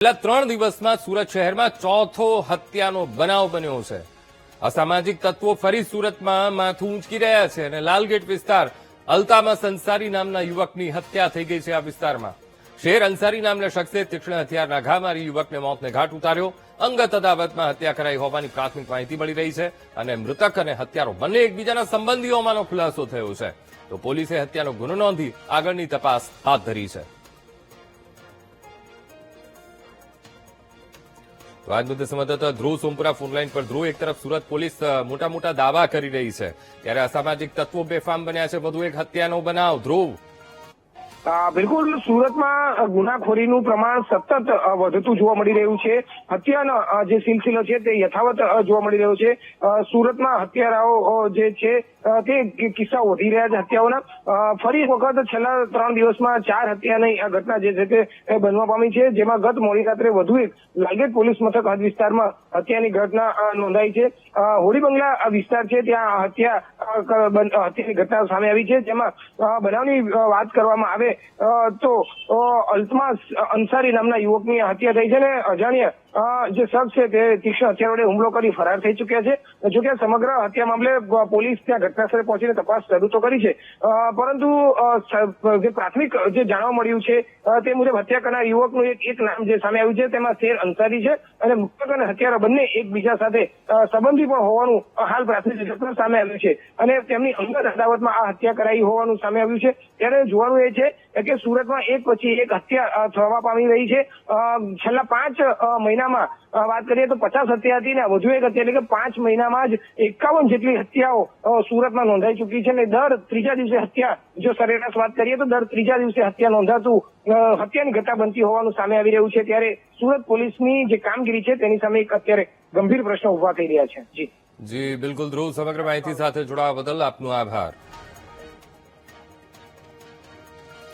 છેલ્લા 3 દિવસમાં સુરત શહેરમાં ચોથો હત્યાનો બનાવ બન્યો છે। અસામાજિક તત્વો ફરી સુરતમાં માથું ઊંચકી રહ્યા છે અને લાલગેટ વિસ્તાર અલ્તામસ અંસારી નામના યુવકની હત્યા થઈ ગઈ છે। આ વિસ્તારમાં શેર અંસારી નામના શખ્સે તીક્ષ્ણ હથિયારના ઘા મારી યુવકને મોતને ઘાટ ઉતાર્યો। અંગત અદાવતમાં હત્યા કરાઈ હોવાની પ્રાથમિક માહિતી મળી રહી છે અને મૃતક અને હત્યારો બંને એકબીજાના સંબંધીઓ હોવાનો ખુલાસો થયો છે। તો પોલીસે હત્યાનો ગુનો નોંધી આગળની તપાસ હાથ ધરી છે। તો આજ મુદ્દે સંવાદદાતા ધ્રુવ સોમપુરા ફોનલાઈન પર। ધ્રુવ, એક તરફ સુરત પોલીસ મોટા દાવા કરી રહી છે, ત્યારે અસામાજિક તત્વો બેફામ બન્યા છે। વધુ એક હત્યાનો બનાવ। ધ્રુવ, બિલકુલ, સુરતમાં ગુનાખોરીનું પ્રમાણ સતત વધતું જોવા મળી રહ્યું છે। હત્યાનો જે સિલસિલો છે તે યથાવત જોવા મળી રહ્યો છે। સુરતમાં હત્યારાઓ જે છે તે કિસ્સાઓ વધી રહ્યા છે હત્યાઓના। ફરી એક વખત છેલ્લા 3 દિવસમાં 4 હત્યાની આ ઘટના જે છે તે બનવા પામી છે, જેમાં ગત મોડી રાત્રે વધુ એક લાલગેટ પોલીસ મથક હદ વિસ્તારમાં હત્યાની ઘટના નોંધાઈ છે। હોળી બંગલા વિસ્તાર છે, ત્યાં હત્યાની ઘટના સામે આવી છે, જેમાં બનાવની વાત કરવામાં આવે તો અલ્તમાસ અંસારી નામના યુવકની હત્યા થઈ છે અને અજાણ્યા જે શખ્સ છે તે તીક્ષ્ણ હથિયાર વડે હુમલો કરી ફરાર થઈ ચુક્યા છે। જોકે સમગ્ર હત્યા મામલે પોલીસ ત્યાં ઘટનાસ્થળે પહોંચીને તપાસ શરૂ તો કરી છે, પરંતુ જે પ્રાથમિક જે જાણવા મળ્યું છે તે મુજબ હત્યા કરનાર યુવકનું એક નામ જે સામે આવ્યું છે તેમાં શેર અંસારી છે અને મૃતક અને હત્યારા બંને એકબીજા સાથે સંબંધી પણ હોવાનું હાલ પ્રાથમિક વિગતો સામે આવ્યું છે અને તેમની અંગત અદાવતમાં આ હત્યા કરાઈ હોવાનું સામે આવ્યું છે। ત્યારે જોવાનું એ છે કે સુરતમાં એક પછી એક હત્યા થવા પામી રહી છે। છેલ્લા 5 મહિનામાં વાત કરીએ તો 50 હત્યા હતી ને વધુ એક હત્યા, એટલે કે 5 મહિનામાં જ 51 જેટલી હત્યાઓ સુરતમાં નોંધાઈ ચૂકી છે અને દર ત્રીજા દિવસે હત્યા, જો સરેરાશ વાત કરીએ તો દર ત્રીજા દિવસે હત્યા નોંધાતું હત્યાની ઘટના બનતી હોવાનું સામે આવી રહ્યું છે। ત્યારે સુરત પોલીસની જે કામગીરી છે તેની સામે એક અત્યારે ગંભીર પ્રશ્નો ઉભા થઈ રહ્યા છે। જી બિલકુલ ધ્રુવ, સમગ્ર માહિતી સાથે જોડાવા બદલ આપનો આભાર।